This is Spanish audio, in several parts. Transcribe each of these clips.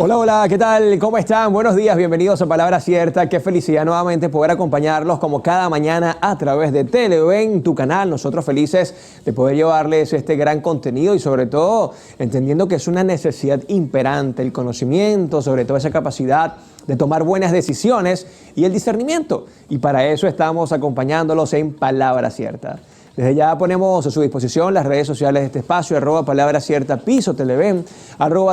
Hola, hola, ¿qué tal? ¿Cómo están? Buenos días, bienvenidos a Palabra Cierta. Qué felicidad nuevamente poder acompañarlos como cada mañana a través de Televen, tu canal. Nosotros felices de poder llevarles este gran contenido y sobre todo entendiendo que es una necesidad imperante, el conocimiento, sobre todo esa capacidad de tomar buenas decisiones y el discernimiento. Y para eso estamos acompañándolos en Palabra Cierta. Desde ya ponemos a su disposición las redes sociales de este espacio, @Palabra Cierta, Piso Televen,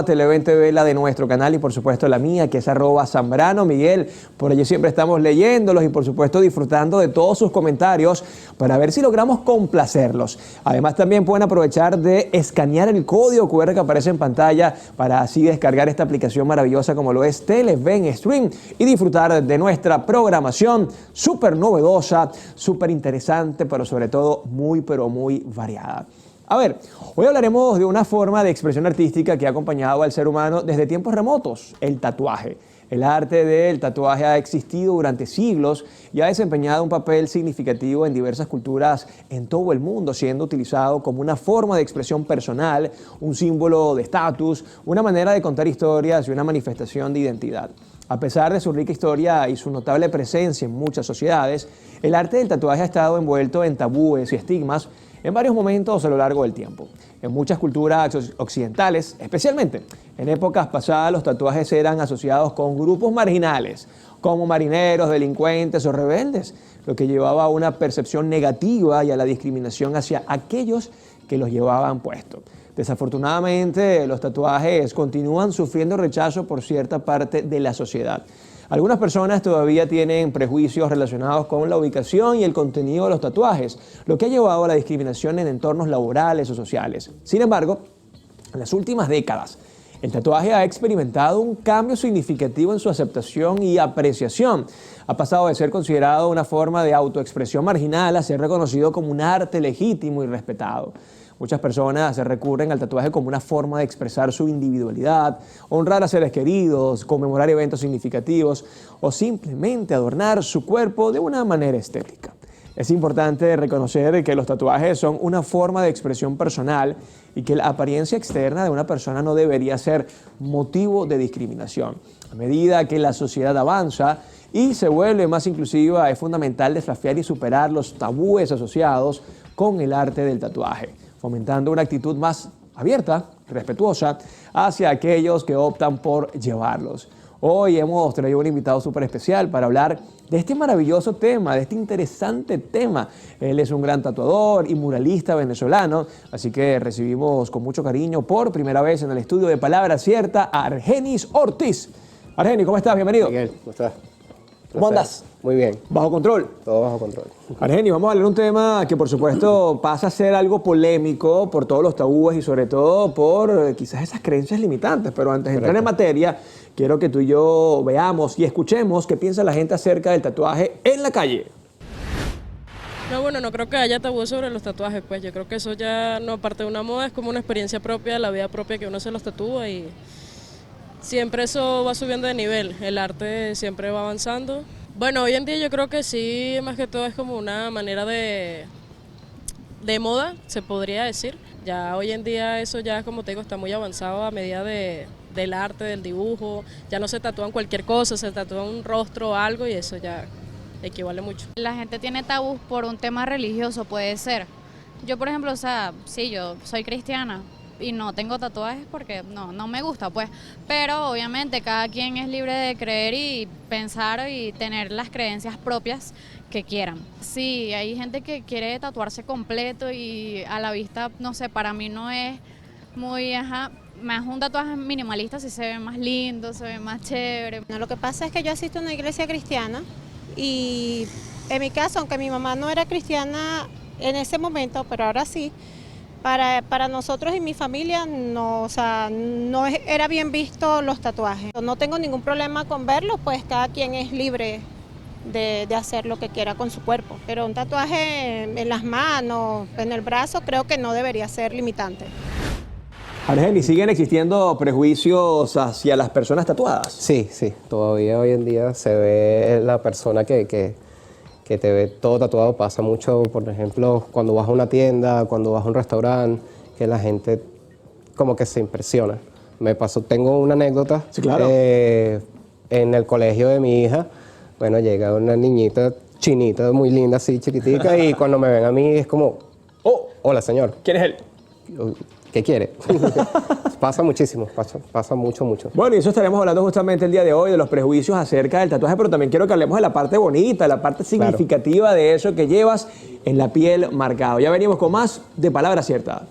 @Televen TV, la de nuestro canal y por supuesto la mía, que es @Zambrano Miguel. Por allí siempre estamos leyéndolos y por supuesto disfrutando de todos sus comentarios para ver si logramos complacerlos. Además también pueden aprovechar de escanear el código QR que aparece en pantalla para así descargar esta aplicación maravillosa como lo es Televen Stream y disfrutar de nuestra programación súper novedosa, súper interesante, pero sobre todo muy variada. A ver, hoy hablaremos de una forma de expresión artística que ha acompañado al ser humano desde tiempos remotos, el tatuaje. El arte del tatuaje ha existido durante siglos y ha desempeñado un papel significativo en diversas culturas en todo el mundo, siendo utilizado como una forma de expresión personal, un símbolo de estatus, una manera de contar historias y una manifestación de identidad. A pesar de su rica historia y su notable presencia en muchas sociedades, el arte del tatuaje ha estado envuelto en tabúes y estigmas en varios momentos a lo largo del tiempo. En muchas culturas occidentales, especialmente en épocas pasadas, los tatuajes eran asociados con grupos marginales, como marineros, delincuentes o rebeldes, lo que llevaba a una percepción negativa y a la discriminación hacia aquellos que los llevaban puestos. Desafortunadamente, los tatuajes continúan sufriendo rechazo por cierta parte de la sociedad. Algunas personas todavía tienen prejuicios relacionados con la ubicación y el contenido de los tatuajes, lo que ha llevado a la discriminación en entornos laborales o sociales. Sin embargo, en las últimas décadas, el tatuaje ha experimentado un cambio significativo en su aceptación y apreciación. Ha pasado de ser considerado una forma de autoexpresión marginal a ser reconocido como un arte legítimo y respetado. Muchas personas recurren al tatuaje como una forma de expresar su individualidad, honrar a seres queridos, conmemorar eventos significativos o simplemente adornar su cuerpo de una manera estética. Es importante reconocer que los tatuajes son una forma de expresión personal y que la apariencia externa de una persona no debería ser motivo de discriminación. A medida que la sociedad avanza y se vuelve más inclusiva, es fundamental desafiar y superar los tabúes asociados con el arte del tatuaje, fomentando una actitud más abierta, respetuosa, hacia aquellos que optan por llevarlos. Hoy hemos traído un invitado súper especial para hablar de este maravilloso tema, de este interesante tema. Él es un gran tatuador y muralista venezolano, así que recibimos con mucho cariño por primera vez en el estudio de Palabra Cierta a Argenis Ortiz. Argenis, ¿cómo estás? Bienvenido. Miguel, ¿cómo estás? ¿Cómo andas? Muy bien. ¿Bajo control? Todo bajo control. Argenis, vamos a hablar de un tema que por supuesto pasa a ser algo polémico por todos los tabúes y sobre todo por quizás esas creencias limitantes. Pero antes de entrar en materia, quiero que tú y yo veamos y escuchemos qué piensa la gente acerca del tatuaje en la calle. No, bueno, no creo que haya tabú sobre los tatuajes, pues yo creo que eso ya no parte de una moda, es como una experiencia propia, la vida propia que uno se los tatúa y siempre eso va subiendo de nivel, el arte siempre va avanzando. Bueno, hoy en día yo creo que sí, más que todo es como una manera de moda, se podría decir. Ya hoy en día eso ya, como te digo, está muy avanzado a medida del arte, del dibujo. Ya no se tatúan cualquier cosa, se tatúa un rostro o algo y eso ya equivale mucho. La gente tiene tabús por un tema religioso, puede ser. Yo, por ejemplo, o sea, sí, yo soy cristiana y no tengo tatuajes porque no me gusta, pues. Pero obviamente cada quien es libre de creer y pensar y tener las creencias propias que quieran. Sí, hay gente que quiere tatuarse completo y a la vista, no sé, para mí no es muy, más un tatuaje minimalista, sí se ve más lindo, se ve más chévere. No, lo que pasa es que yo asisto a una iglesia cristiana y en mi caso, aunque mi mamá no era cristiana en ese momento, pero ahora sí, para nosotros y mi familia no, o sea, no era bien visto los tatuajes. No tengo ningún problema con verlos, pues cada quien es libre de hacer lo que quiera con su cuerpo. Pero un tatuaje en las manos, en el brazo, creo que no debería ser limitante. Argenis, ¿siguen existiendo prejuicios hacia las personas tatuadas? Sí, todavía hoy en día se ve la persona que te ve todo tatuado. Pasa mucho, por ejemplo, cuando vas a una tienda, cuando vas a un restaurante, que la gente como que se impresiona Me pasó, tengo una anécdota. Sí, claro. En el colegio de mi hija, bueno, llega una niñita chinita, muy linda, así, chiquitica, y cuando me ven a mí es como, oh, hola, señor. ¿Quién es él? ¿Qué quiere? Pasa muchísimo, pasa mucho, mucho. Bueno, y eso estaremos hablando justamente el día de hoy, de los prejuicios acerca del tatuaje, pero también quiero que hablemos de la parte bonita, la parte significativa de eso que llevas en la piel marcado. Ya venimos con más de Palabra Cierta.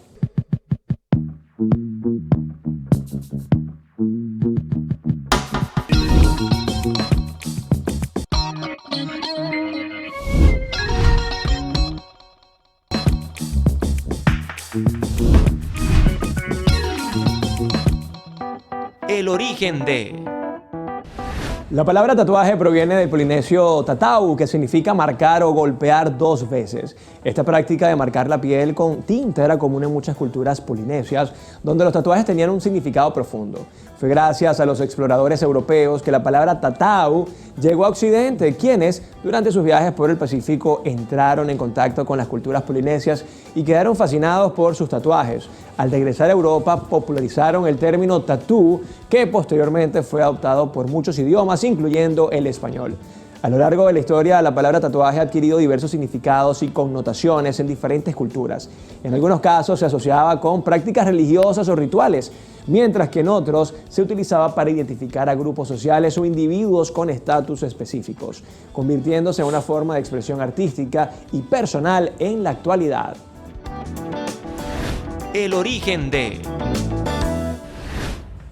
El origen de... La palabra tatuaje proviene del polinesio tatau, que significa marcar o golpear dos veces. Esta práctica de marcar la piel con tinta era común en muchas culturas polinesias, donde los tatuajes tenían un significado profundo. Fue gracias a los exploradores europeos que la palabra tatau llegó a Occidente, quienes durante sus viajes por el Pacífico entraron en contacto con las culturas polinesias y quedaron fascinados por sus tatuajes. Al regresar a Europa popularizaron el término tatú, que posteriormente fue adoptado por muchos idiomas, incluyendo el español. A lo largo de la historia, la palabra tatuaje ha adquirido diversos significados y connotaciones en diferentes culturas. En algunos casos se asociaba con prácticas religiosas o rituales, mientras que en otros se utilizaba para identificar a grupos sociales o individuos con estatus específicos, convirtiéndose en una forma de expresión artística y personal en la actualidad. El origen de...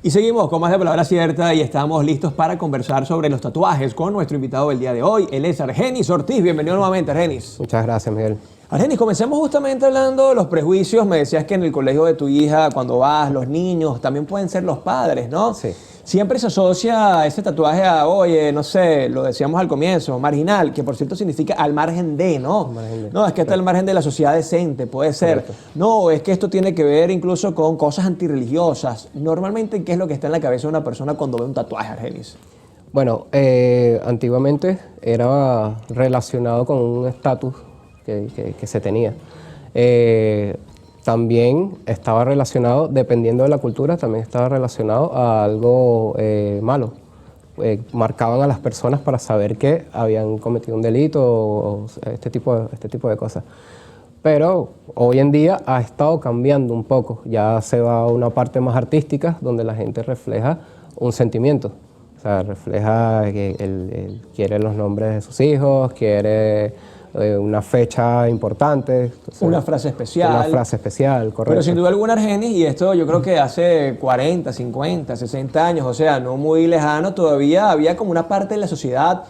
Y seguimos con más de Palabra Cierta y estamos listos para conversar sobre los tatuajes con nuestro invitado del día de hoy. Él es Argenis Ortiz. Bienvenido nuevamente, Argenis. Muchas gracias, Miguel. Argenis, comencemos justamente hablando de los prejuicios. Me decías que en el colegio de tu hija, cuando vas, los niños, también pueden ser los padres, ¿no? Sí. Siempre se asocia ese tatuaje a, oye, no sé, lo decíamos al comienzo, marginal, que por cierto significa al margen de, ¿no? Margen de. No, es que está al margen de la sociedad decente, puede ser. Correcto. No, es que esto tiene que ver incluso con cosas antirreligiosas. Normalmente, ¿qué es lo que está en la cabeza de una persona cuando ve un tatuaje, Argenis? Bueno, antiguamente era relacionado con un estatus que se tenía. También estaba relacionado, dependiendo de la cultura, también estaba relacionado a algo malo. Marcaban a las personas para saber que habían cometido un delito o este tipo de cosas. Pero hoy en día ha estado cambiando un poco. Ya se va a una parte más artística donde la gente refleja un sentimiento. O sea, refleja que él quiere los nombres de sus hijos, quiere una fecha importante. Entonces, una frase especial. Una frase especial, correcto. Pero sin duda alguna, Argenis, y esto yo creo que hace 40, 50, 60 años, o sea, no muy lejano, todavía había como una parte de la sociedad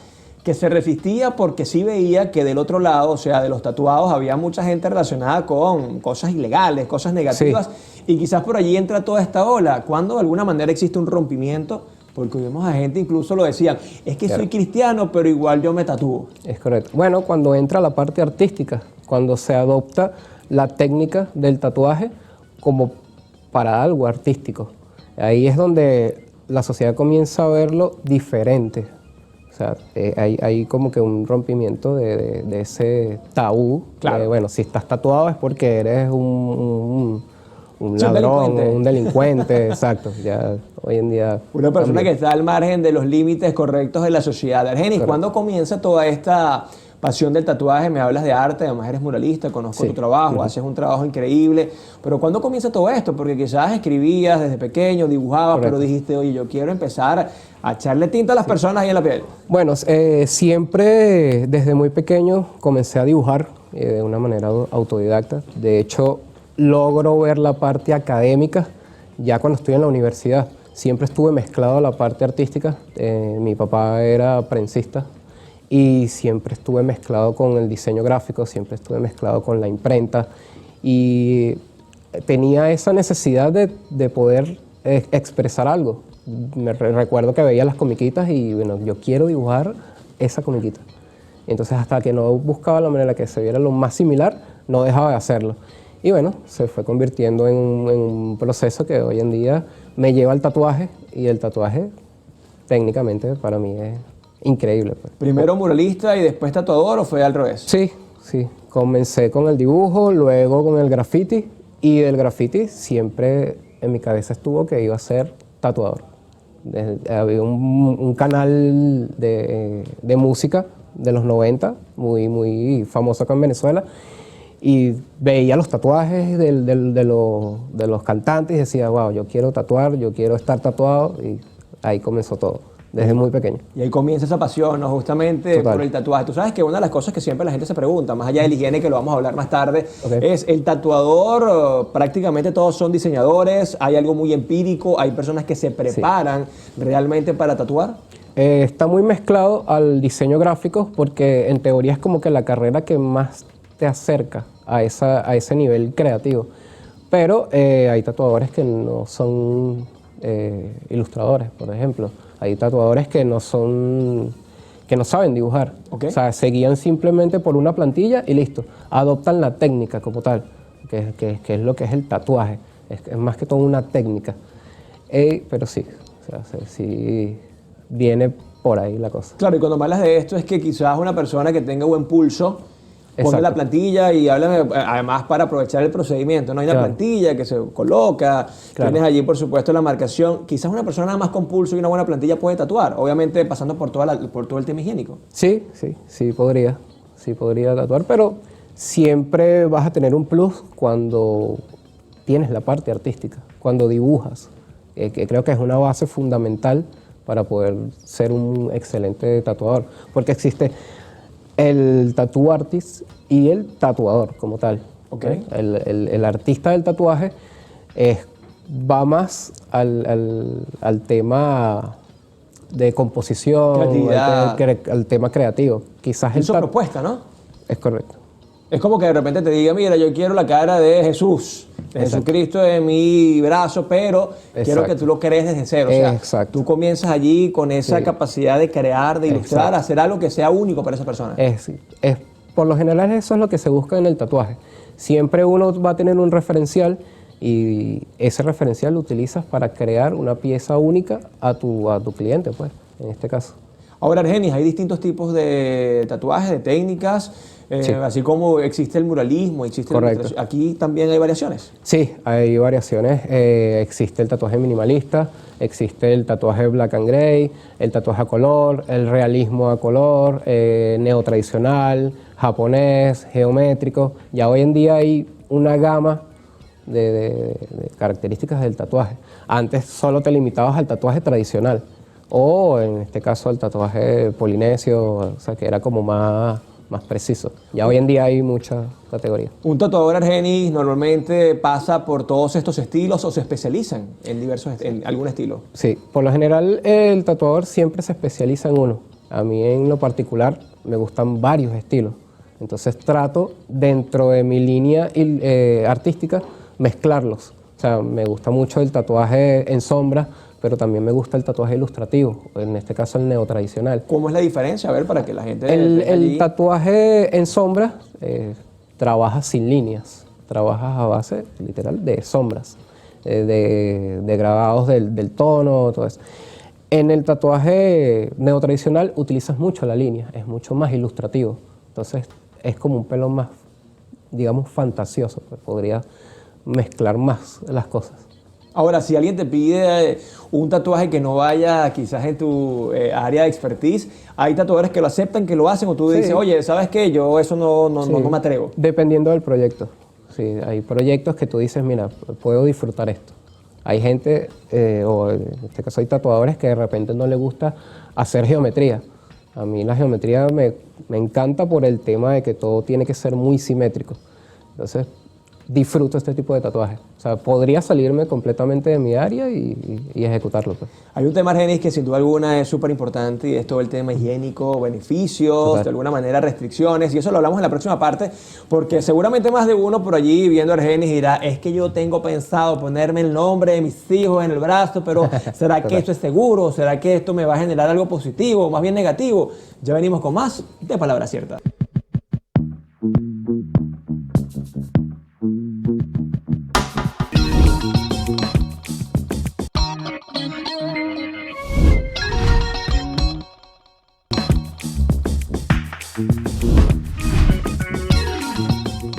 que se resistía porque sí veía que del otro lado, o sea, de los tatuados, había mucha gente relacionada con cosas ilegales, cosas negativas, y quizás por allí entra toda esta ola, cuando de alguna manera existe un rompimiento. Porque vemos a gente, incluso lo decían, es que soy cristiano, pero igual yo me tatúo. Es correcto. Bueno, cuando entra la parte artística, cuando se adopta la técnica del tatuaje como para algo artístico, ahí es donde la sociedad comienza a verlo diferente. O sea, hay como que un rompimiento de ese tabú. Claro. Bueno, si estás tatuado es porque eres un ladrón, un delincuente, exacto. Ya hoy en día... Una persona también. que está al margen de los límites correctos de la sociedad. Argenis, ¿cuándo comienza toda esta pasión del tatuaje? Me hablas de arte, además eres muralista, conozco tu trabajo, haces un trabajo increíble. Pero ¿cuándo comienza todo esto? Porque quizás escribías desde pequeño, dibujabas, pero dijiste, oye, yo quiero empezar a echarle tinta a las personas ahí en la piel. Bueno, siempre desde muy pequeño comencé a dibujar de una manera autodidacta. De hecho, logro ver la parte académica ya cuando estoy en la universidad. Siempre estuve mezclado a la parte artística. Mi papá era prensista y siempre estuve mezclado con el diseño gráfico, siempre estuve mezclado con la imprenta y tenía esa necesidad de poder expresar algo. Recuerdo que veía las comiquitas y bueno, yo quiero dibujar esa comiquita. Entonces hasta que no buscaba la manera que se viera lo más similar, no dejaba de hacerlo. Y bueno, se fue convirtiendo en un proceso que hoy en día me lleva al tatuaje y el tatuaje técnicamente para mí es increíble. Pues. ¿Primero muralista y después tatuador o fue al revés? Sí. Comencé con el dibujo, luego con el graffiti y del graffiti siempre en mi cabeza estuvo que iba a ser tatuador. Había un canal de música de los 90, muy famoso acá en Venezuela, y veía los tatuajes de los cantantes y decía, wow, yo quiero tatuar, yo quiero estar tatuado, y ahí comenzó todo, desde muy pequeño. Y ahí comienza esa pasión, ¿no? Justamente Total. por el tatuaje. Tú sabes que una de las cosas que siempre la gente se pregunta, más allá de la higiene, que lo vamos a hablar más tarde, es el tatuador, prácticamente todos son diseñadores, hay algo muy empírico, hay personas que se preparan realmente para tatuar. Está muy mezclado al diseño gráfico porque en teoría es como que la carrera que más te acerca a ese nivel creativo. Pero hay tatuadores que no son ilustradores, por ejemplo. Hay tatuadores que no saben dibujar. Ok. O sea, se guían simplemente por una plantilla y listo. Adoptan la técnica como tal, que es lo que es el tatuaje. Es más que todo una técnica. Pero sí, o sea, sí viene por ahí la cosa. Claro, y cuando me hablas de esto es que quizás una persona que tenga buen pulso pone Exacto. la plantilla y háblame, además para aprovechar el procedimiento, ¿no? Hay una Claro. plantilla que se coloca, Claro. tienes allí por supuesto la marcación. Quizás una persona nada más con pulso y una buena plantilla puede tatuar, obviamente pasando por todo el tema higiénico. Sí podría tatuar, pero siempre vas a tener un plus cuando tienes la parte artística, cuando dibujas, que creo que es una base fundamental para poder ser un excelente tatuador, porque existe el tattoo artist y el tatuador como tal. Ok. El artista del tatuaje va más al tema de composición, Creatividad. al tema creativo. Quizás Hizo propuesta, ¿no? es correcto. Es como que de repente te diga, mira, yo quiero la cara de Jesús, de Exacto. Jesucristo en mi brazo, pero quiero que Exacto. tú lo crees desde cero. O sea, Exacto. tú comienzas allí con esa Sí. capacidad de crear, de ilustrar, Exacto. hacer algo que sea único para esa persona. Por lo general eso es lo que se busca en el tatuaje. Siempre uno va a tener un referencial y ese referencial lo utilizas para crear una pieza única a tu cliente, pues, en este caso. Ahora, Argenis, hay distintos tipos de tatuajes, de técnicas, Sí. así como existe el muralismo, existe la Correcto. ilustración. Aquí también hay variaciones. Sí, hay variaciones. Existe el tatuaje minimalista, existe el tatuaje black and gray, el tatuaje a color, el realismo a color, neotradicional, japonés, geométrico. Ya hoy en día hay una gama de características del tatuaje. Antes solo te limitabas al tatuaje tradicional o en este caso al tatuaje polinesio, o sea que era como más preciso. Ya hoy en día hay muchas categorías. Un tatuador, Argenis, normalmente pasa por todos estos estilos o se especializan en algún estilo. Sí, por lo general el tatuador siempre se especializa en uno. A mí en lo particular me gustan varios estilos. Entonces trato dentro de mi línea artística mezclarlos. O sea, me gusta mucho el tatuaje en sombra, pero también me gusta el tatuaje ilustrativo, en este caso el neotradicional. ¿Cómo es la diferencia? A ver, para que la gente... El tenga allí- tatuaje en sombra trabaja sin líneas, trabajas a base literal de sombras, de grabados del tono, todo eso. En el tatuaje neotradicional utilizas mucho la línea, es mucho más ilustrativo, entonces es como un pelo más, digamos, fantasioso, pues podría mezclar más las cosas. Ahora, si alguien te pide un tatuaje que no vaya quizás en tu área de expertise, hay tatuadores que lo aceptan, que lo hacen, o tú Sí. dices, oye, ¿sabes qué? Yo eso no Sí. me atrevo. Dependiendo del proyecto. Sí, hay proyectos que tú dices, mira, puedo disfrutar esto. Hay gente, o en este caso hay tatuadores que de repente no les gusta hacer geometría. A mí la geometría me encanta por el tema de que todo tiene que ser muy simétrico. Entonces, disfruto este tipo de tatuajes. O sea, podría salirme completamente de mi área y ejecutarlo, pues. Hay un tema, Argenis, que sin duda alguna es súper importante y es todo el tema higiénico, beneficios, Total. de alguna manera restricciones, y eso lo hablamos en la próxima parte, porque seguramente más de uno por allí viendo a Argenis dirá, es que yo tengo pensado ponerme el nombre de mis hijos en el brazo, pero ¿será que Total. esto es seguro? ¿Será que esto me va a generar algo positivo o más bien negativo? Ya venimos con más de Palabra Cierta.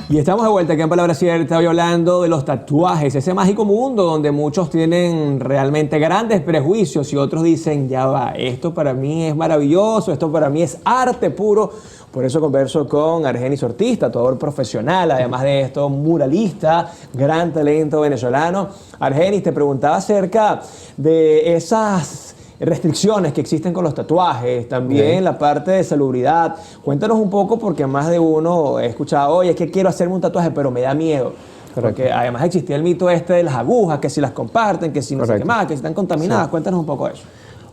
Y estamos de vuelta aquí en Palabra Cierta, hoy hablando de los tatuajes, ese mágico mundo donde muchos tienen realmente grandes prejuicios y otros dicen, ya va, esto para mí es maravilloso, esto para mí es arte puro. Por eso converso con Argenis Ortiz, tatuador profesional, además de esto, muralista, gran talento venezolano. Argenis, te preguntaba acerca de esas restricciones que existen con los tatuajes, también la parte de salubridad. Cuéntanos un poco, porque más de uno he escuchado, oye, es que quiero hacerme un tatuaje, pero me da miedo. Porque además existía el mito este de las agujas, que si las comparten, que si no sé qué más, que si están contaminadas. Cuéntanos un poco de eso.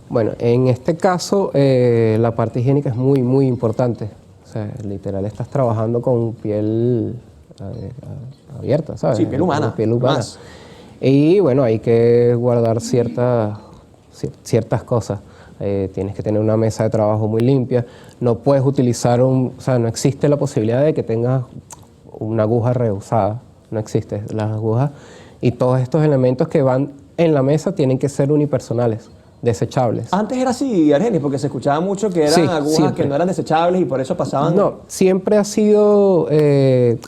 Bueno, en este caso, la parte higiénica es muy, muy importante. O sea, literal, estás trabajando con piel abierta, ¿sabes? Sí, piel humana. Piel humana. Más. Y bueno, hay que guardar ciertas cosas. Tienes que tener una mesa de trabajo muy limpia. No puedes utilizar o sea, no existe la posibilidad de que tengas una aguja reusada. No existe. Las agujas y todos estos elementos que van en la mesa tienen que ser unipersonales, desechables. Antes era así, Argenis, porque se escuchaba mucho que eran agujas siempre. que no eran desechables y por eso pasaban. No, siempre ha sido,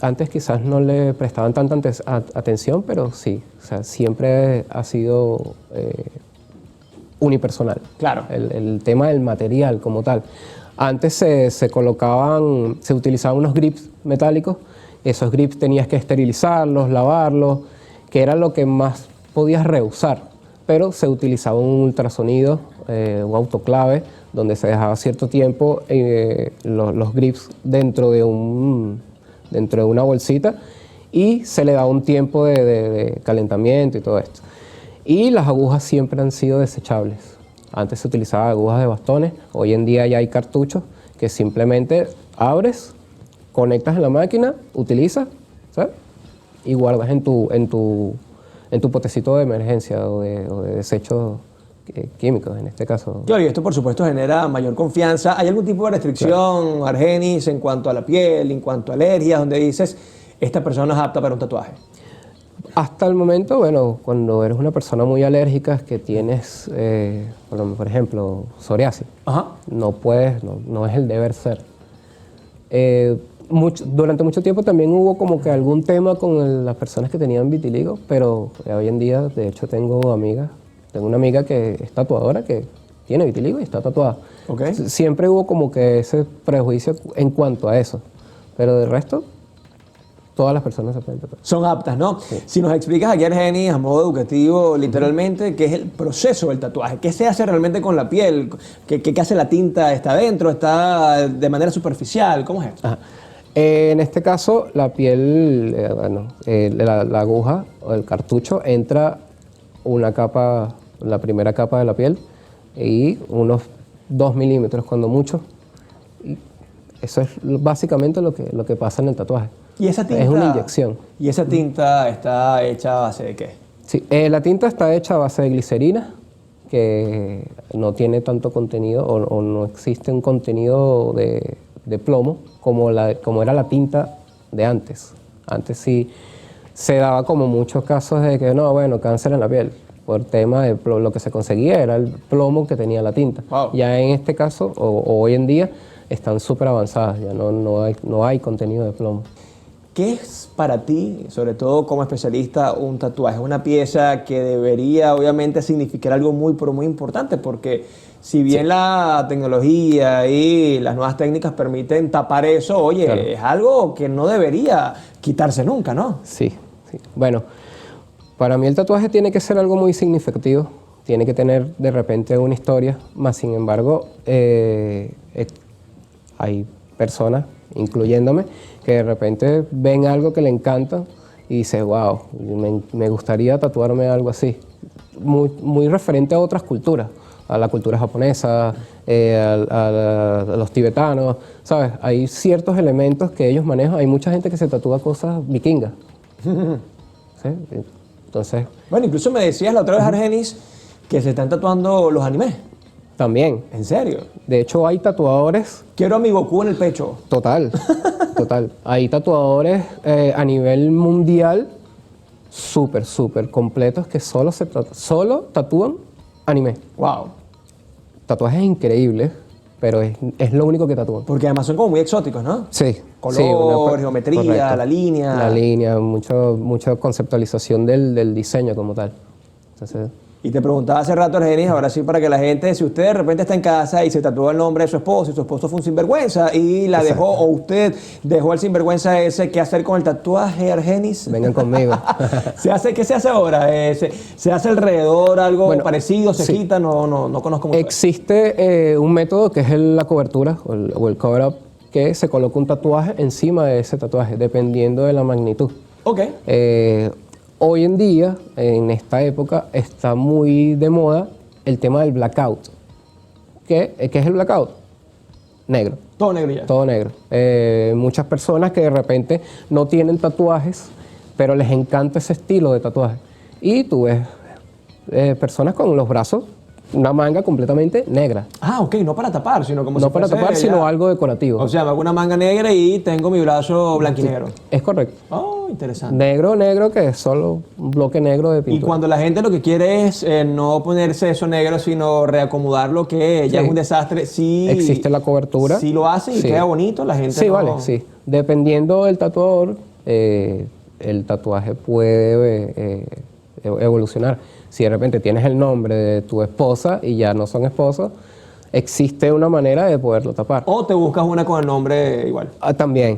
antes quizás no le prestaban tanta atención, pero sí, o sea, siempre ha sido unipersonal. Claro. El tema del material como tal. Antes se utilizaban unos grips metálicos. Esos grips tenías que esterilizarlos, lavarlos, que era lo que más podías reusar. Pero se utilizaba un ultrasonido, un autoclave, donde se dejaba cierto tiempo los grips dentro de una bolsita y se le daba un tiempo de calentamiento y todo esto. Y las agujas siempre han sido desechables. Antes se utilizaban agujas de bastones, hoy en día ya hay cartuchos que simplemente abres, conectas en la máquina, utilizas, ¿sabes? Y guardas en tu potecito de emergencia o de desechos químicos en este caso. Claro, y esto por supuesto genera mayor confianza. ¿Hay algún tipo de restricción, Argenis, en cuanto a la piel, en cuanto a alergias, donde dices, esta persona es apta para un tatuaje? Hasta el momento, bueno, cuando eres una persona muy alérgica, que tienes, por ejemplo, psoriasis, no puedes, no es el deber ser. Durante mucho tiempo también hubo como que algún tema con las personas que tenían vitiligo, pero hoy en día, de hecho, tengo una amiga que es tatuadora, que tiene vitiligo y está tatuada. Okay. Siempre hubo como que ese prejuicio en cuanto a eso, pero del resto, todas las personas se pueden tatuar. Son aptas, ¿no? Sí. Si nos explicas aquí, Argenis, a modo educativo, literalmente, qué es el proceso del tatuaje, qué se hace realmente con la piel, qué hace la tinta, está adentro, está de manera superficial, ¿cómo es esto? Ajá. En este caso, la piel, la aguja o el cartucho entra la primera capa de la piel y unos 2 milímetros cuando mucho. Y eso es básicamente lo que pasa en el tatuaje. ¿Y esa tinta? Es una inyección. ¿Y esa tinta está hecha a base de qué? Sí, la tinta está hecha a base de glicerina, que no tiene tanto contenido o no existe un contenido de plomo como era la tinta de antes. Antes sí se daba como muchos casos de que cáncer en la piel. Por tema de lo que se conseguía era el plomo que tenía la tinta. Wow. Ya en este caso, o hoy en día, están súper avanzadas, ya no hay contenido de plomo. ¿Qué es para ti, sobre todo como especialista, un tatuaje? Una pieza que debería obviamente significar algo muy, pero muy importante, porque si bien la tecnología y las nuevas técnicas permiten tapar eso, oye, claro, es algo que no debería quitarse nunca, ¿no? Sí. Bueno, para mí el tatuaje tiene que ser algo muy significativo, tiene que tener de repente una historia, más sin embargo, hay personas, incluyéndome, que de repente ven algo que le encanta y dicen, wow, me gustaría tatuarme algo así. Muy referente a otras culturas, a la cultura japonesa, a los tibetanos, ¿sabes? Hay ciertos elementos que ellos manejan. Hay mucha gente que se tatúa cosas vikingas. ¿Sí? Entonces... Bueno, incluso me decías la otra vez, Argenis, que se están tatuando los animes. También. ¿En serio? De hecho, hay tatuadores... Quiero a mi Goku en el pecho. Total. Hay tatuadores a nivel mundial súper completos que solo tatúan anime. Wow. Tatuajes increíbles pero es lo único que tatúan. Porque además son como muy exóticos, ¿no? Sí. Color, sí, geometría, correcto. la línea. La línea, mucha conceptualización del diseño como tal. Entonces, Y te preguntaba hace rato, Argenis, ahora sí para que la gente, si usted de repente está en casa y se tatuó el nombre de su esposo y su esposo fue un sinvergüenza y la dejó, o usted dejó el sinvergüenza ese, ¿qué hacer con el tatuaje, Argenis? vengan conmigo. ¿Qué se hace ahora? ¿Se hace alrededor algo Bueno, parecido? ¿Se sí. quita? No conozco mucho. Existe un método que es la cobertura o el cover-up, que se coloca un tatuaje encima de ese tatuaje, dependiendo de la magnitud. Ok. Hoy en día, en esta época, está muy de moda el tema del blackout. ¿Qué es el blackout? Negro. Todo negro ya. Todo negro. Muchas personas que de repente no tienen tatuajes, pero les encanta ese estilo de tatuaje. Y tú ves personas con los brazos, una manga completamente negra. Ah, ok, no para tapar, sino como No si para fuese tapar, ya. sino algo decorativo. O sea, me hago una manga negra y tengo mi brazo blanquinegro. Es correcto. Oh, interesante. Negro, que es solo un bloque negro de Y pintura. cuando la gente lo que quiere es no ponerse eso negro, sino reacomodarlo, que ya Sí. es un desastre, sí. Existe la cobertura. Si lo hace y Sí. queda bonito, la gente Sí, no... vale, sí. Dependiendo del tatuador, el tatuaje puede evolucionar. Si de repente tienes el nombre de tu esposa y ya no son esposos, existe una manera de poderlo tapar. O te buscas una con el nombre igual. También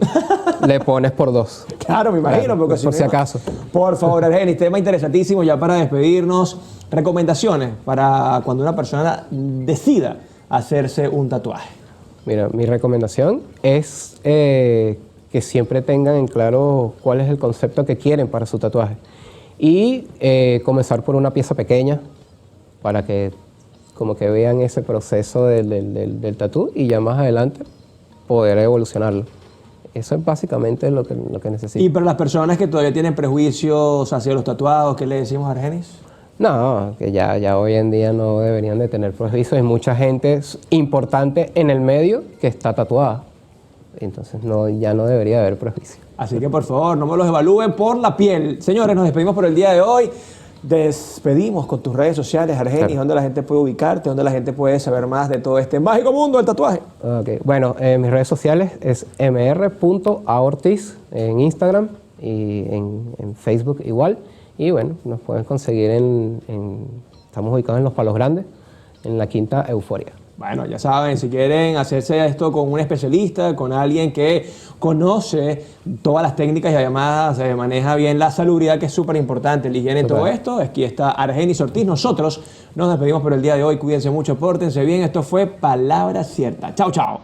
le pones por dos. Claro, me imagino, Claro, porque por si no- acaso. Por favor, Argenis, tema interesantísimo ya para despedirnos. Recomendaciones para cuando una persona decida hacerse un tatuaje. Mira, mi recomendación es que siempre tengan en claro cuál es el concepto que quieren para su tatuaje. Y comenzar por una pieza pequeña para que como que vean ese proceso del tatú y ya más adelante poder evolucionarlo. Eso es básicamente lo que necesito. Y para las personas que todavía tienen prejuicios hacia los tatuados, ¿qué le decimos a Argenis? No, que ya hoy en día no deberían de tener prejuicios. Hay mucha gente importante en el medio que está tatuada. Entonces ya no debería haber prejuicio. Así que por favor, no me los evalúen por la piel. Señores, nos despedimos por el día de hoy. Despedimos con tus redes sociales, Argenis, Claro. donde la gente puede ubicarte, donde la gente puede saber más de todo este mágico mundo del tatuaje. Okay. Bueno, mis redes sociales es mr.aortiz en Instagram y en Facebook igual. Y bueno, nos pueden conseguir estamos ubicados en Los Palos Grandes, en la Quinta Euforia. Bueno, ya saben, si quieren hacerse esto con un especialista, con alguien que conoce todas las técnicas y además maneja bien la salubridad, que es súper importante, la higiene en todo Total. esto, aquí está Argenis Ortiz. Nosotros nos despedimos por el día de hoy. Cuídense mucho, pórtense bien. Esto fue Palabra Cierta. Chao, chao.